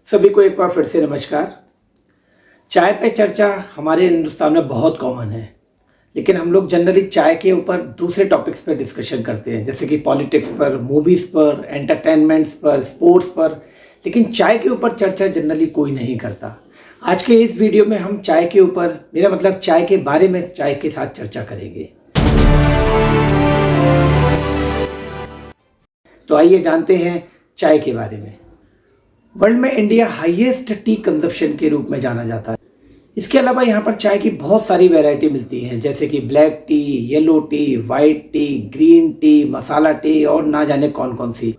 सभी को एक बार फिर से नमस्कार। चाय पे चर्चा हमारे हिंदुस्तान में बहुत कॉमन है, लेकिन हम लोग जनरली चाय के ऊपर दूसरे टॉपिक्स पर डिस्कशन करते हैं, जैसे कि पॉलिटिक्स पर, मूवीज़ पर, एंटरटेनमेंट्स पर, स्पोर्ट्स पर। लेकिन चाय के ऊपर चर्चा जनरली कोई नहीं करता। आज के इस वीडियो में हम चाय के ऊपर, मेरा मतलब चाय के बारे में, चाय के साथ चर्चा करेंगे। तो आइए जानते हैं चाय के बारे में। वर्ल्ड में इंडिया हाईएस्ट टी कंजप्शन के रूप में जाना जाता है। इसके अलावा यहाँ पर चाय की बहुत सारी वैरायटी मिलती हैं, जैसे कि black tea, yellow tea, white tea, green tea, masala tea और ना जाने कौन कौन सी।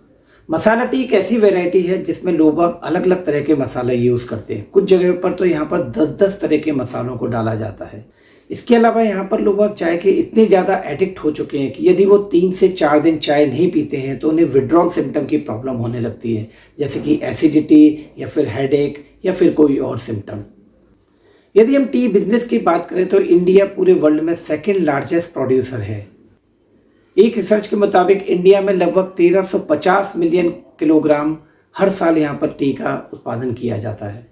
मसाला टी एक ऐसी वैरायटी है जिसमें लोग अलग अलग तरह के मसाले यूज़ करते हैं। कुछ जगह पर तो यहाँ पर 10-10 तरह के मसालों को डाला जाता है। इसके अलावा यहाँ पर लोग चाय के इतने ज़्यादा एडिक्ट हो चुके हैं कि यदि वो 3 से 4 दिन चाय नहीं पीते हैं तो उन्हें विड्रॉल सिम्टम की प्रॉब्लम होने लगती है, जैसे कि एसिडिटी या फिर हेडेक या फिर कोई और सिम्टम। यदि हम टी बिजनेस की बात करें तो इंडिया पूरे वर्ल्ड में सेकेंड लार्जेस्ट प्रोड्यूसर है। एक रिसर्च के मुताबिक इंडिया में लगभग 1350 मिलियन किलोग्राम हर साल यहाँ पर टी का उत्पादन किया जाता है।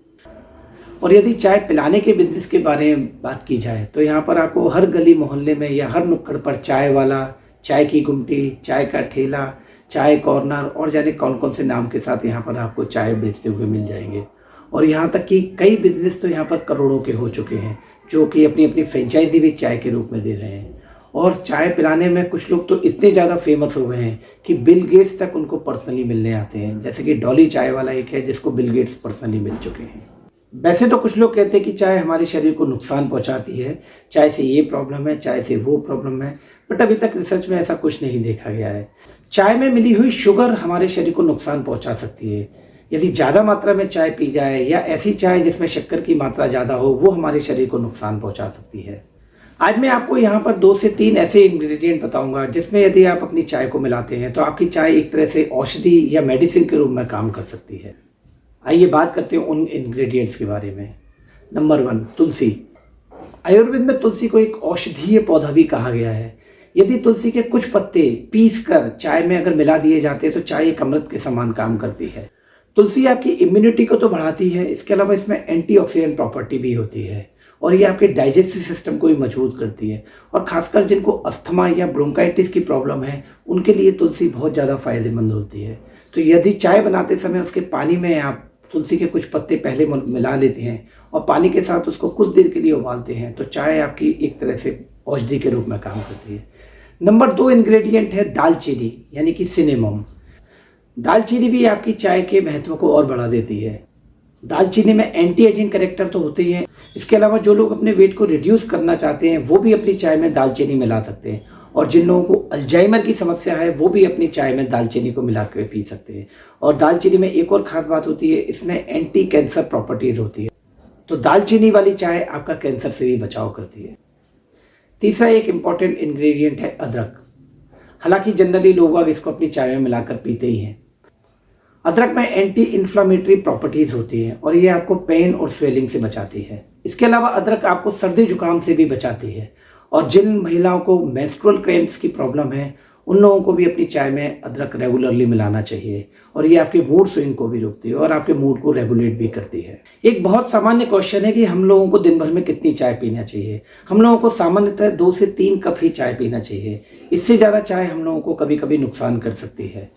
और यदि चाय पिलाने के बिजनेस के बारे में बात की जाए तो यहाँ पर आपको हर गली मोहल्ले में या हर नुक्कड़ पर चाय वाला, चाय की गुमटी, चाय का ठेला, चाय कॉर्नर और जाने कौन कौन से नाम के साथ यहाँ पर आपको चाय बेचते हुए मिल जाएंगे। और यहाँ तक कि कई बिजनेस तो यहाँ पर करोड़ों के हो चुके हैं, जो कि अपनी अपनी फ्रेंचाइजी भी चाय के रूप में दे रहे हैं। और चाय पिलाने में कुछ लोग तो इतने ज़्यादा फेमस हो गए हैं कि बिल गेट्स तक उनको पर्सनली मिलने आते हैं, जैसे कि डॉली चाय वाला एक है जिसको बिल गेट्स पर्सनली मिल चुके हैं। वैसे तो कुछ लोग कहते हैं कि चाय हमारे शरीर को नुकसान पहुंचाती है, चाय से ये प्रॉब्लम है, चाय से वो प्रॉब्लम है, बट अभी तक रिसर्च में ऐसा कुछ नहीं देखा गया है। चाय में मिली हुई शुगर हमारे शरीर को नुकसान पहुंचा सकती है। यदि ज़्यादा मात्रा में चाय पी जाए या ऐसी चाय जिसमें शक्कर की मात्रा ज़्यादा हो, वो हमारे शरीर को नुकसान पहुँचा सकती है। आज मैं आपको यहाँ पर 2 से 3 ऐसे इंग्रेडिएंट बताऊँगा जिसमें यदि आप अपनी चाय को मिलाते हैं तो आपकी चाय एक तरह से औषधि या मेडिसिन के रूप में काम कर सकती है। आइए बात करते हैं उन इंग्रेडिएंट्स के बारे में। नंबर 1, तुलसी। आयुर्वेद में तुलसी को एक औषधीय पौधा भी कहा गया है। यदि तुलसी के कुछ पत्ते पीसकर चाय में अगर मिला दिए जाते हैं तो चाय एक अमृत के समान काम करती है। तुलसी आपकी इम्यूनिटी को तो बढ़ाती है, इसके अलावा इसमें एंटीऑक्सीडेंट प्रॉपर्टी भी होती है और ये आपके डाइजेस्टिव सिस्टम को भी मजबूत करती है। और खासकर जिनको अस्थमा या ब्रोंकाइटिस की प्रॉब्लम है उनके लिए तुलसी बहुत ज़्यादा फायदेमंद होती है। तो यदि चाय बनाते समय उसके पानी में आप तुलसी के कुछ पत्ते पहले मिला लेते हैं और पानी के साथ उसको कुछ देर के लिए उबालते हैं तो चाय आपकी एक तरह से औषधि के रूप में काम करती है। नंबर 2 इंग्रेडिएंट है दालचीनी, यानी कि सिनेमम। दालचीनी भी आपकी चाय के महत्व को और बढ़ा देती है। दालचीनी में एंटी एजिंग कैरेक्टर तो होते ही हैं, इसके अलावा जो लोग अपने वेट को रिड्यूस करना चाहते हैं वो भी अपनी चाय में दालचीनी मिला सकते हैं। और जिन लोगों को अल्जाइमर की समस्या है वो भी अपनी चाय में दालचीनी को मिला कर पी सकते हैं। और दालचीनी में एक और खास बात होती है, इसमें एंटी कैंसर प्रॉपर्टीज होती है। तो दालचीनी वाली चाय आपका कैंसर से भी बचाव करती है। तीसरा एक इम्पॉर्टेंट इंग्रेडिएंट है अदरक। हालांकि जनरली लोग इसको अपनी चाय में मिलाकर पीते ही हैं। अदरक में एंटी इन्फ्लामेटरी प्रॉपर्टीज होती है और ये आपको पेन और स्वेलिंग से बचाती है। इसके अलावा अदरक आपको सर्दी जुकाम से भी बचाती है। और जिन महिलाओं को मेंस्ट्रुअल क्रैम्प्स की प्रॉब्लम है उन लोगों को भी अपनी चाय में अदरक रेगुलरली मिलाना चाहिए। और ये आपके मूड स्विंग को भी रोकती है और आपके मूड को रेगुलेट भी करती है। एक बहुत सामान्य क्वेश्चन है कि हम लोगों को दिन भर में कितनी चाय पीना चाहिए। हम लोगों को सामान्यतः 2 से 3 कप ही चाय पीना चाहिए। इससे ज़्यादा चाय हम लोगों को कभी कभी नुकसान कर सकती है।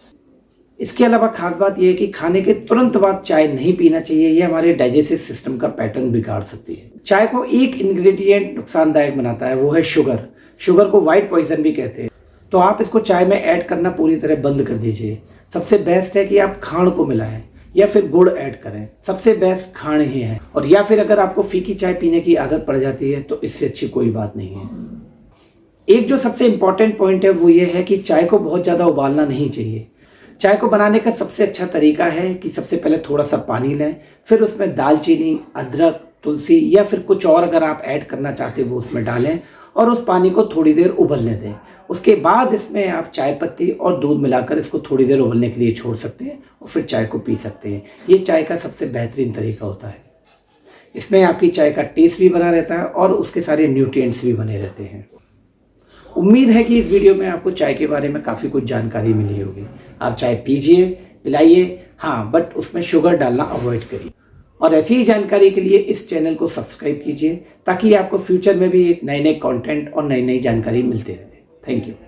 इसके अलावा खास बात यह है कि खाने के तुरंत बाद चाय नहीं पीना चाहिए, ये हमारे डाइजेस्टिव सिस्टम का पैटर्न बिगाड़ सकती है। चाय को एक इंग्रेडिएंट नुकसानदायक बनाता है, वो है शुगर। शुगर को व्हाइट पॉइजन भी कहते हैं। तो आप इसको चाय में ऐड करना पूरी तरह बंद कर दीजिए। सबसे बेस्ट है कि आप खांड को मिलाएं या फिर गुड़ ऐड करें। सबसे बेस्ट खांड ही है। और या फिर अगर आपको फीकी चाय पीने की आदत पड़ जाती है तो इससे अच्छी कोई बात नहीं है। एक जो सबसे इंपॉर्टेंट पॉइंट है वो ये है कि चाय को बहुत ज़्यादा उबालना नहीं चाहिए। चाय को बनाने का सबसे अच्छा तरीका है कि सबसे पहले थोड़ा सा पानी लें, फिर उसमें दालचीनी, अदरक, तुलसी या फिर कुछ और अगर आप ऐड करना चाहते हो वो उसमें डालें और उस पानी को थोड़ी देर उबलने दें। उसके बाद इसमें आप चाय पत्ती और दूध मिलाकर इसको थोड़ी देर उबलने के लिए छोड़ सकते हैं और फिर चाय को पी सकते हैं। ये चाय का सबसे बेहतरीन तरीका होता है। इसमें आपकी चाय का टेस्ट भी बना रहता है और उसके सारे न्यूट्रिएंट्स भी बने रहते हैं। उम्मीद है कि इस वीडियो में आपको चाय के बारे में काफ़ी कुछ जानकारी मिली होगी। आप चाय पीजिए, पिलाइए हाँ, बट उसमें शुगर डालना अवॉइड करिए। और ऐसी ही जानकारी के लिए इस चैनल को सब्सक्राइब कीजिए ताकि आपको फ्यूचर में भी नए नए कंटेंट और नई नई जानकारी मिलते रहे। Thank you.